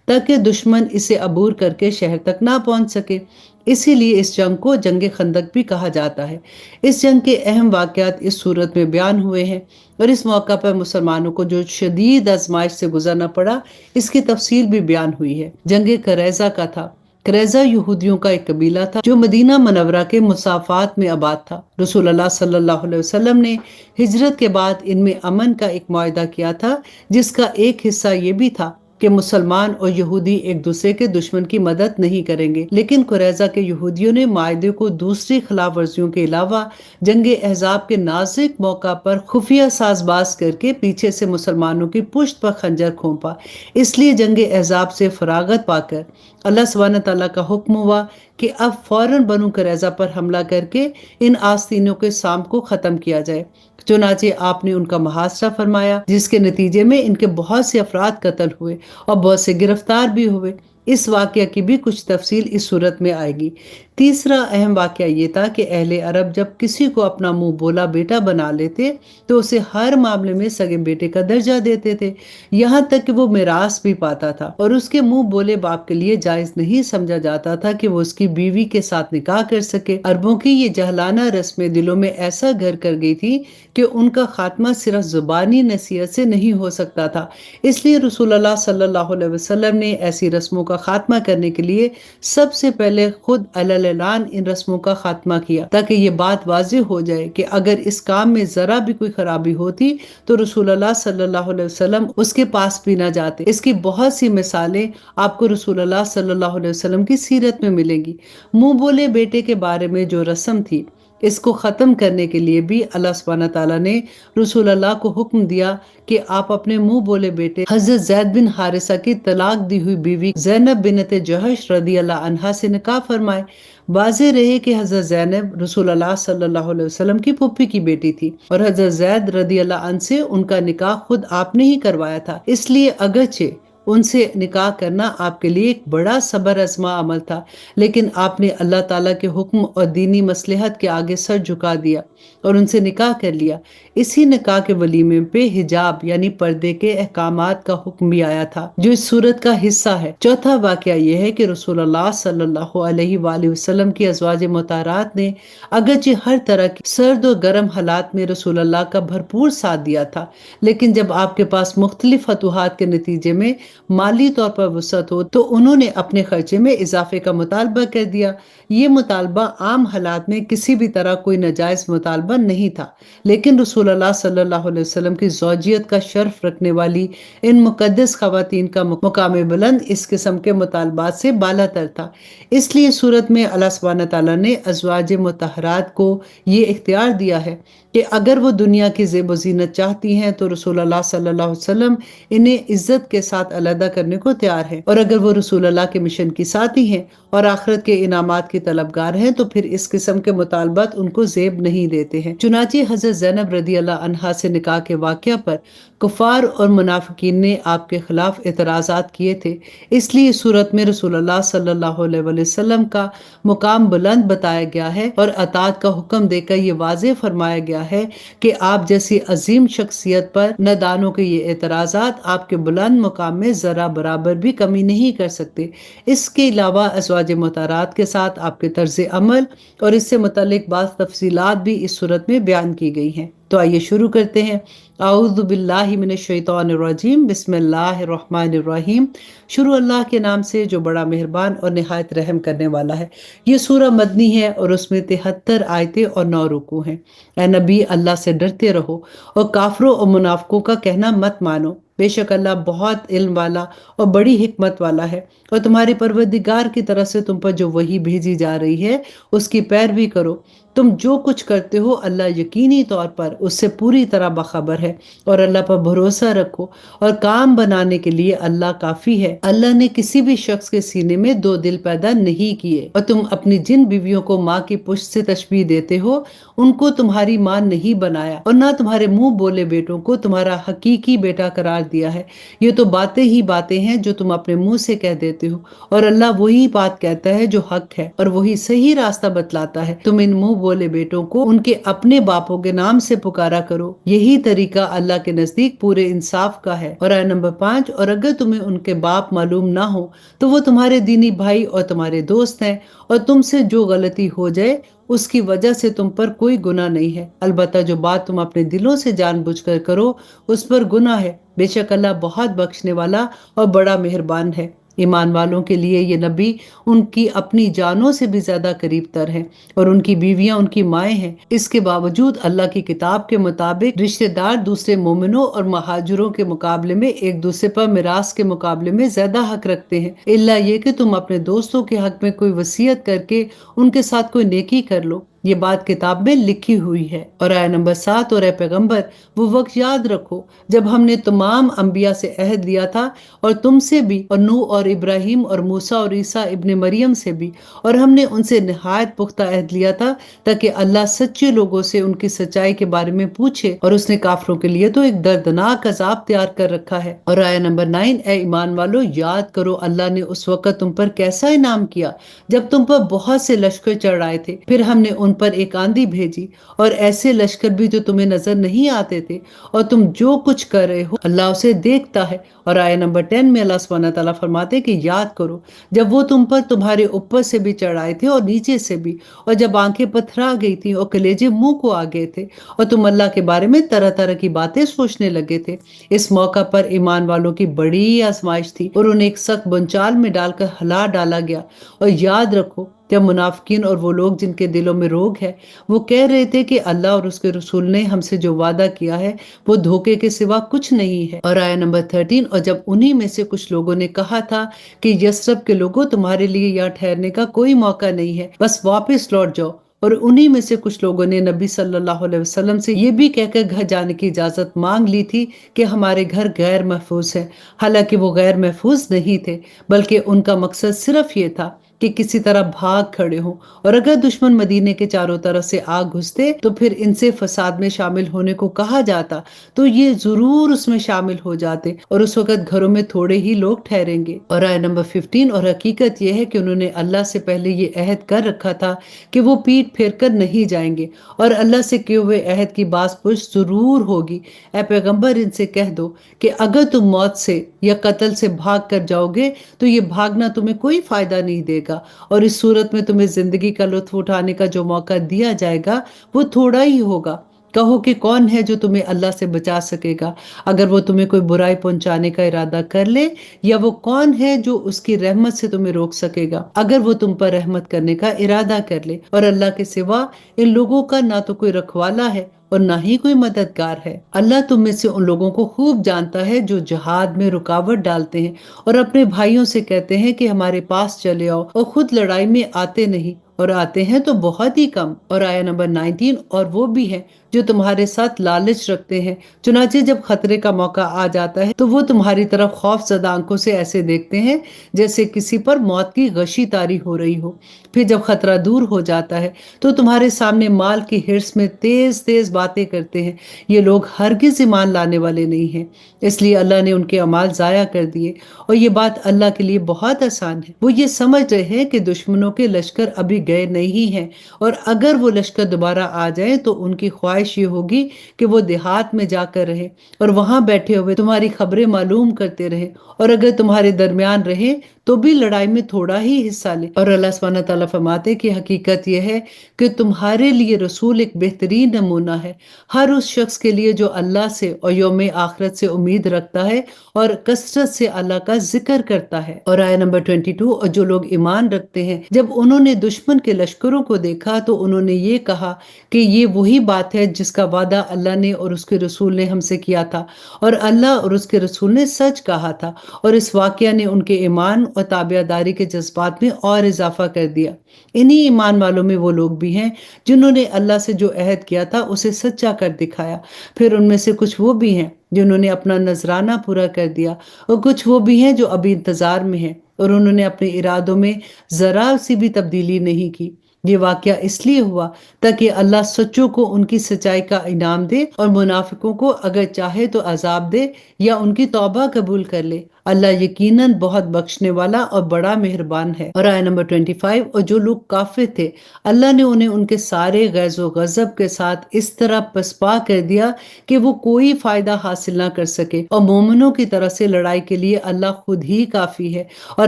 تاکہ دشمن اسے عبور کر کے شہر تک نہ پہنچ سکے۔ اسی لیے اس جنگ کو جنگ خندق بھی کہا جاتا ہے۔ اس جنگ کے اہم واقعات اس صورت میں بیان ہوئے ہیں اور اس موقع پر مسلمانوں کو جو شدید آزمائش سے گزرنا پڑا اس کی تفصیل بھی بیان ہوئی ہے۔ جنگ قریظہ کا تھا۔ قریظہ یہودیوں کا ایک قبیلہ تھا جو مدینہ منورہ کے مسافات میں آباد تھا۔ رسول اللہ صلی اللہ علیہ وسلم نے ہجرت کے بعد ان میں امن کا ایک معاہدہ کیا تھا، جس کا ایک حصہ یہ بھی تھا کہ مسلمان اور یہودی ایک دوسرے کے دشمن کی مدد نہیں کریں گے، لیکن قریظہ کے یہودیوں نے معاہدے کو دوسری خلاف ورزیوں کے علاوہ جنگ احزاب کے نازک موقع پر خفیہ ساز باز کر کے پیچھے سے مسلمانوں کی پشت پر خنجر کھونپا۔ اس لیے جنگ احزاب سے فراغت پا کر اللہ سبحانہ تعالیٰ کا حکم ہوا کہ اب فوراً بنو قریظہ پر حملہ کر کے ان آستینوں کے سام کو ختم کیا جائے۔ چنانچہ آپ نے ان کا محاصرہ فرمایا، جس کے نتیجے میں ان کے بہت سے افراد قتل ہوئے اور بہت سے گرفتار بھی ہوئے۔ اس واقعہ کی بھی کچھ تفصیل اس صورت میں آئے گی۔ تیسرا اہم واقعہ یہ تھا کہ اہل عرب جب کسی کو اپنا منہ بولا بیٹا بنا لیتے تو اسے ہر معاملے میں سگے بیٹے کا درجہ دیتے تھے، یہاں تک کہ وہ میراث بھی پاتا تھا، اور اس کے منہ بولے باپ کے لیے جائز نہیں سمجھا جاتا تھا کہ وہ اس کی بیوی کے ساتھ نکاح کر سکے۔ عربوں کی یہ جہلانہ رسمیں دلوں میں ایسا گھر کر گئی تھی کہ ان کا خاتمہ صرف زبانی نصیحت سے نہیں ہو سکتا تھا۔ اس لیے رسول اللہ صلی اللہ علیہ وسلم نے ایسی رسموں کا خاتمہ کرنے کے لیے سب سے پہلے خود اعلان ان رسموں کا خاتمہ کیا، تاکہ یہ بات واضح ہو جائے کہ اگر اس کام میں ذرا بھی کوئی خرابی ہوتی تو رسول اللہ صلی اللہ علیہ وسلم اس کے پاس بھی نہ جاتے۔ اس کی بہت سی مثالیں آپ کو رسول اللہ صلی اللہ علیہ وسلم کی سیرت میں ملیں گی۔ منہ بولے بیٹے کے بارے میں جو رسم تھی، اس کو ختم کرنے کے لیے بھی اللہ سبحانہ تعالیٰ نے رسول اللہ کو حکم دیا کہ آپ اپنے منہ بولے بیٹے حضرت زید بن حارثہ کی طلاق دی ہوئی بیوی زینب بنت جہش رضی اللہ عنہا سے نکاح فرمائے۔ واضح رہے کہ حضرت زینب رسول اللہ صلی اللہ علیہ وسلم کی پھوپھی کی بیٹی تھی اور حضرت زید رضی اللہ عنہ سے ان کا نکاح خود آپ نے ہی کروایا تھا۔ اس لیے اگرچہ ان سے نکاح کرنا آپ کے لیے ایک بڑا صبر آزما عمل تھا، لیکن آپ نے اللہ تعالیٰ کے حکم اور دینی مصلحت کے آگے سر جھکا دیا اور ان سے نکاح کر لیا۔ اسی نکاح کے ولیمے پہ حجاب یعنی پردے کے احکامات کا حکم بھی آیا تھا، جو اس صورت کا حصہ ہے۔ چوتھا واقعہ یہ ہے کہ رسول اللہ صلی اللہ علیہ وآلہ وسلم کی ازواج مطہرات نے اگرچہ ہر طرح کی سرد اور گرم حالات میں رسول اللہ کا بھرپور ساتھ دیا تھا، لیکن جب آپ کے پاس مختلف فتوحات کے نتیجے میں مالی طور پر وسعت ہو تو انہوں نے اپنے خرچے میں اضافے کا مطالبہ کر دیا۔ یہ مطالبہ عام حالات میں کسی بھی طرح کوئی ناجائز مطالبہ نہیں تھا، لیکن رسول اللہ صلی اللہ علیہ وسلم کی زوجیت کا شرف رکھنے والی ان مقدس خواتین کا مقام بلند اس قسم کے مطالبات سے بالا تر تھا۔ اس لیے صورت میں اللہ سبحانہ تعالیٰ نے ازواج مطہرات کو یہ اختیار دیا ہے کہ اگر وہ دنیا کی زیب و زینت چاہتی ہیں تو رسول اللہ صلی اللہ علیہ وسلم انہیں عزت کے ساتھ علیحدہ کرنے کو تیار ہے، اور اگر وہ رسول اللہ کے مشن کی ساتھی ہیں اور آخرت کے انعامات کی طلبگار ہیں تو پھر اس قسم کے مطالبات ان کو زیب نہیں دیتے ہیں۔ چنانچہ حضرت زینب رضی اللہ عنہا سے نکاح کے واقعہ پر کفار اور منافقین نے آپ کے خلاف اعتراضات کیے تھے، اس لیے اس صورت میں رسول اللہ صلی اللہ علیہ وسلم کا مقام بلند بتایا گیا ہے اور اطاعت کا حکم دے کر یہ واضح فرمایا گیا ہے کہ آپ جیسی عظیم شخصیت پر نادانوں کے یہ اعتراضات آپ کے بلند مقام میں ذرا برابر بھی کمی نہیں کر سکتے۔ اس کے علاوہ ازواج مطہرات کے ساتھ آپ کے طرز عمل اور اس سے متعلق بعض تفصیلات بھی اس صورت میں بیان کی گئی ہیں۔ تو آئیے شروع کرتے ہیں۔ اعوذ باللہ من الشیطان الرجیم، بسم اللہ الرحمن الرحیم۔ شروع اللہ کے نام سے جو بڑا مہربان اور نہایت رحم کرنے والا ہے۔ یہ سورہ مدنی ہے اور اس میں 73 آیتیں اور 9 رکوع ہیں۔ اے نبی، اللہ سے ڈرتے رہو اور کافروں اور منافقوں کا کہنا مت مانو، بے شک اللہ بہت علم والا اور بڑی حکمت والا ہے، اور تمہارے پروردگار کی طرف سے تم پر جو وحی بھیجی جا رہی ہے اس کی پیروی کرو۔ تم جو کچھ کرتے ہو اللہ یقینی طور پر اس سے پوری طرح باخبر ہے، اور اللہ پر بھروسہ رکھو اور کام بنانے کے لیے اللہ کافی ہے۔ اللہ نے کسی بھی شخص کے سینے میں 2 دل پیدا نہیں کیے، اور تم اپنی جن بیویوں کو ماں کی پشت سے تشبیہ دیتے ہو ان کو تمہاری ماں نہیں بنایا، اور نہ تمہارے منہ بولے بیٹوں کو تمہارا حقیقی بیٹا قرار دیا ہے۔ یہ تو باتیں ہی باتیں ہیں جو تم اپنے منہ سے کہہ دیتے ہو، اور اللہ وہی بات کہتا ہے جو حق ہے اور وہی صحیح راستہ بتلاتا ہے۔ تم ان منہ بولے بیٹوں کو ان کے اپنے باپوں کے نام سے پکارا کرو، یہی طریقہ اللہ کے نزدیک پورے انصاف کا ہے۔ اور آیت نمبر 5، اور اگر تمہیں ان کے باپ معلوم نہ ہو تو وہ تمہارے دینی بھائی اور تمہارے دوست ہیں، اور تم سے جو غلطی ہو جائے اس کی وجہ سے تم پر کوئی گناہ نہیں ہے، البتہ جو بات تم اپنے دلوں سے جان بوجھ کر کرو اس پر گناہ ہے، بے شک اللہ بہت بخشنے والا اور بڑا مہربان ہے۔ ایمان والوں کے لیے یہ نبی ان کی اپنی جانوں سے بھی زیادہ قریب تر ہے، اور ان کی بیویاں ان کی مائیں ہیں۔ اس کے باوجود اللہ کی کتاب کے مطابق رشتہ دار دوسرے مومنوں اور مہاجروں کے مقابلے میں ایک دوسرے پر میراث کے مقابلے میں زیادہ حق رکھتے ہیں، الا یہ کہ تم اپنے دوستوں کے حق میں کوئی وصیت کر کے ان کے ساتھ کوئی نیکی کر لو، یہ بات کتاب میں لکھی ہوئی ہے۔ اور آیت نمبر 7، اور اے پیغمبر وہ وقت یاد رکھو جب ہم نے تمام انبیاء سے عہد لیا تھا، اور تم سے بھی، اور نوح اور ابراہیم اور موسیٰ اور عیسیٰ ابن مریم سے بھی، اور ہم نے ان سے نہایت پختہ عہد لیا تھا تاکہ اللہ سچے لوگوں سے ان کی سچائی کے بارے میں پوچھے، اور اس نے کافروں کے لیے تو ایک دردناک عذاب تیار کر رکھا ہے۔ اور آیت نمبر 9، اے ایمان والو یاد کرو اللہ نے اس وقت تم پر کیسا انعام کیا جب تم پر بہت سے لشکر چڑھ آئے تھے، پھر ہم نے ان پر ایک آندھی بھیجی اور ایسے لشکر بھی جو تمہیں نظر نہیں آتے تھے، اور تم جو کچھ کر رہے ہو اللہ اسے دیکھتا ہے۔ اور آیت نمبر 10 میں اللہ سبحانہ تعالیٰ فرماتے کہ یاد کرو جب وہ تم پر تمہارے اوپر سے بھی چڑھ آئے تھے اور نیچے سے بھی، اور جب آنکھیں پتھرا گئی تھی اور کلیجے منہ کو آ گئے تھے، اور تم اللہ کے بارے میں طرح طرح کی باتیں سوچنے لگے تھے۔ اس موقع پر ایمان والوں کی بڑی آزمائش تھی اور انہیں ایک سخت بنچال میں ڈال کر ہلا ڈالا گیا۔ اور یاد رکھو جب منافقین اور وہ لوگ جن کے دلوں میں روگ ہے وہ کہہ رہے تھے کہ اللہ اور اس کے رسول نے ہم سے جو وعدہ کیا ہے وہ دھوکے کے سوا کچھ نہیں ہے۔ اور آیت نمبر 13، اور جب انہی میں سے کچھ لوگوں نے کہا تھا کہ یثرب کے لوگوں تمہارے لیے یہاں ٹھہرنے کا کوئی موقع نہیں ہے، بس واپس لوٹ جاؤ، اور انہی میں سے کچھ لوگوں نے نبی صلی اللہ علیہ وسلم سے یہ بھی کہہ کر گھر جانے کی اجازت مانگ لی تھی کہ ہمارے گھر غیر محفوظ ہے، حالانکہ وہ غیر محفوظ نہیں تھے، بلکہ ان کا مقصد صرف یہ تھا کہ کسی طرح بھاگ کھڑے ہوں، اور اگر دشمن مدینے کے چاروں طرف سے آ گھستے تو پھر ان سے فساد میں شامل ہونے کو کہا جاتا تو یہ ضرور اس میں شامل ہو جاتے، اور اس وقت گھروں میں تھوڑے ہی لوگ ٹھہریں گے۔ اور آیت نمبر 15، اور حقیقت یہ ہے کہ انہوں نے اللہ سے پہلے یہ عہد کر رکھا تھا کہ وہ پیٹ پھیر کر نہیں جائیں گے، اور اللہ سے کیے ہوئے عہد کی باز پرس ضرور ہوگی۔ اے پیغمبر ان سے کہہ دو کہ اگر تم موت سے یا قتل سے بھاگ کر جاؤ گے تو یہ بھاگنا تمہیں کوئی فائدہ نہیں دے گا، اور اس صورت میں تمہیں زندگی کا لطف اٹھانے کا جو موقع دیا جائے گا وہ تھوڑا ہی ہوگا۔ کہو کہ کون ہے جو تمہیں اللہ سے بچا سکے گا اگر وہ تمہیں کوئی برائی پہنچانے کا ارادہ کر لے، یا وہ کون ہے جو اس کی رحمت سے تمہیں روک سکے گا اگر وہ تم پر رحمت کرنے کا ارادہ کر لے، اور اللہ کے سوا ان لوگوں کا نہ تو کوئی رکھوالا ہے اور نہ ہی کوئی مددگار ہے۔ اللہ تم میں سے ان لوگوں کو خوب جانتا ہے جو جہاد میں رکاوٹ ڈالتے ہیں اور اپنے بھائیوں سے کہتے ہیں کہ ہمارے پاس چلے آؤ، اور خود لڑائی میں آتے نہیں، اور آتے ہیں تو بہت ہی کم۔ اور آیت نمبر 19، اور وہ بھی ہیں جو تمہارے ساتھ لالچ رکھتے ہیں، چنانچہ جب خطرے کا موقع آ جاتا ہے تو وہ تمہاری طرف خوف زدہ آنکھوں سے ایسے دیکھتے ہیں جیسے کسی پر موت کی غشی طاری ہو رہی ہو، پھر جب خطرہ دور ہو جاتا ہے تو تمہارے سامنے مال کی ہرس میں تیز تیز باتیں کرتے ہیں۔ یہ لوگ ہرگز ایمان لانے والے نہیں ہیں، اس لیے اللہ نے ان کے اعمال ضائع کر دیے، اور یہ بات اللہ کے لیے بہت آسان ہے۔ وہ یہ سمجھ رہے ہیں کہ دشمنوں کے لشکر ابھی گئے نہیں ہیں، اور اگر وہ لشکر دوبارہ آ جائیں تو ان کی خواہش یہ ہوگی کہ وہ دیہات میں جا کر رہیں اور وہاں بیٹھے ہوئے تمہاری خبریں معلوم کرتے رہیں، اور اگر تمہارے درمیان رہیں تو بھی لڑائی میں تھوڑا ہی حصہ لیں۔ اور اللہ سبحانہ تعالیٰ فرماتے کہ حقیقت یہ ہے کہ تمہارے لیے رسول ایک بہترین نمونہ ہے ہر اس شخص کے لیے جو اللہ سے اور یوم آخرت سے امید رکھتا ہے اور کثرت سے اللہ کا ذکر کرتا ہے۔ اور آیت نمبر 22، اور جو لوگ ایمان رکھتے ہیں جب انہوں نے دشمن کے لشکروں کو دیکھا تو انہوں نے یہ کہا کہ یہ وہی بات ہے جس کا وعدہ اللہ نے اور اس کے رسول نے ہم سے کیا تھا، اور اللہ اور اس کے رسول نے سچ کہا تھا، اور اس واقعہ نے ان کے ایمان اور تابع داری کے جذبات میں اور اضافہ کر دیا۔ انہی ایمان والوں میں وہ لوگ بھی ہیں جنہوں نے اللہ سے جو عہد کیا تھا اسے سچا کر دکھایا، پھر ان میں سے کچھ وہ بھی ہیں جنہوں نے اپنا نذرانہ پورا کر دیا، اور کچھ وہ بھی ہیں جو ابھی انتظار میں ہیں، اور انہوں نے اپنے ارادوں میں ذرا سی بھی تبدیلی نہیں کی۔ یہ واقعہ اس لیے ہوا تاکہ اللہ سچوں کو ان کی سچائی کا انعام دے اور منافقوں کو اگر چاہے تو عذاب دے یا ان کی توبہ قبول کر لے۔ اللہ یقیناً بہت بخشنے والا اور بڑا مہربان ہے۔ اور آیت نمبر 25، اور جو لوگ کافر تھے اللہ نے انہیں ان کے سارے غیظ و غضب کے ساتھ اس طرح پسپا کر دیا کہ وہ کوئی فائدہ حاصل نہ کر سکے، اور مومنوں کی طرف سے لڑائی کے لیے اللہ خود ہی کافی ہے، اور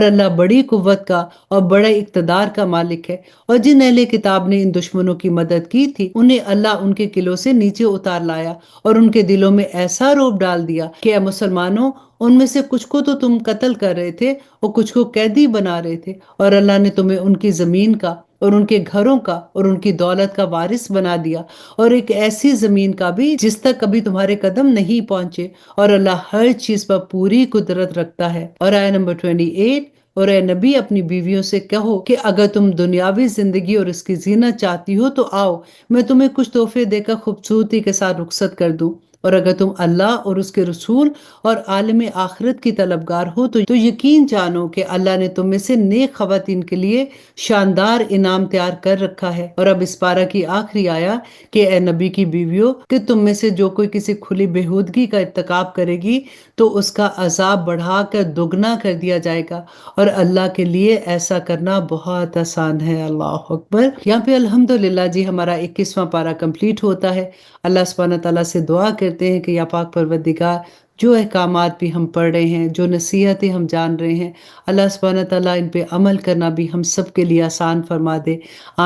اللہ بڑی قوت کا اور بڑے اقتدار کا مالک ہے۔ اور جن اہل کتاب نے ان دشمنوں کی مدد کی تھی انہیں اللہ ان کے قلعوں سے نیچے اتار لایا اور ان کے دلوں میں ایسا روب ڈال دیا کہ اے مسلمانوں، ان میں سے کچھ کو تو تم قتل کر رہے تھے اور کچھ کو قیدی بنا رہے تھے، اور اللہ نے تمہیں ان کی زمین کا اور ان کے گھروں کا اور ان کی دولت کا وارث بنا دیا، اور ایک ایسی زمین کا بھی جس تک کبھی تمہارے قدم نہیں پہنچے، اور اللہ ہر چیز پر پوری قدرت رکھتا ہے۔ اور آیت نمبر 28، اور اے نبی اپنی بیویوں سے کہو کہ اگر تم دنیاوی زندگی اور اس کی زینت چاہتی ہو تو آؤ، میں تمہیں کچھ تحفے دے کر خوبصورتی کے ساتھ رخصت کر دوں، اور اگر تم اللہ اور اس کے رسول اور عالم آخرت کی طلبگار ہو تو یقین جانو کہ اللہ نے تم میں سے نیک خواتین کے لیے شاندار انعام تیار کر رکھا ہے۔ اور اب اس پارہ کی آخری آیا کہ اے نبی کی بیویوں، کہ تم میں سے جو کوئی کسی کھلی بےہودگی کا ارتکاب کرے گی تو اس کا عذاب بڑھا کر دگنا کر دیا جائے گا، اور اللہ کے لیے ایسا کرنا بہت آسان ہے۔ اللہ اکبر۔ یہاں پہ الحمدللہ جی ہمارا 21واں پارہ کمپلیٹ ہوتا ہے۔ اللہ سبحانہ تعالیٰ سے دعا کرتے ہیں کہ یا پاک پروردگار، جو احکامات بھی ہم پڑھ رہے ہیں، جو نصیحتیں ہم جان رہے ہیں، اللہ سبحانہ تعالیٰ ان پہ عمل کرنا بھی ہم سب کے لیے آسان فرما دے۔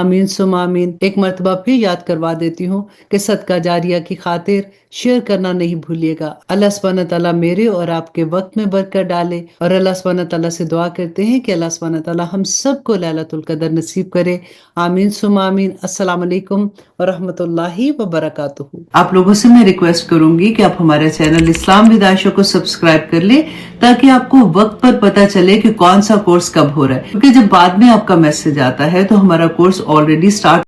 آمین ثم آمین۔ ایک مرتبہ پھر یاد کروا دیتی ہوں کہ صدقہ جاریہ کی خاطر شیئر کرنا نہیں بھولیے گا۔ اللہ سبحانہ تعالیٰ میرے اور آپ کے وقت میں برکت ڈالے، اور اللہ سبحانہ تعالیٰ سے دعا کرتے ہیں کہ اللہ سبحانہ تعالیٰ ہم سب کو لیلۃ القدر نصیب کرے۔ آمین ثم آمین۔ السلام علیکم ورحمۃ اللہ وبرکاتہ۔ آپ لوگوں سے میں ریکویسٹ کروں گی کہ آپ ہمارے چینل اسلام ود عائشہ کو سبسکرائب کر لیں تاکہ آپ کو وقت پر پتہ چلے کہ کون سا کورس کب ہو رہا ہے، کیونکہ جب بعد میں آپ کا میسج آتا ہے تو ہمارا کورس آلریڈی سٹارٹ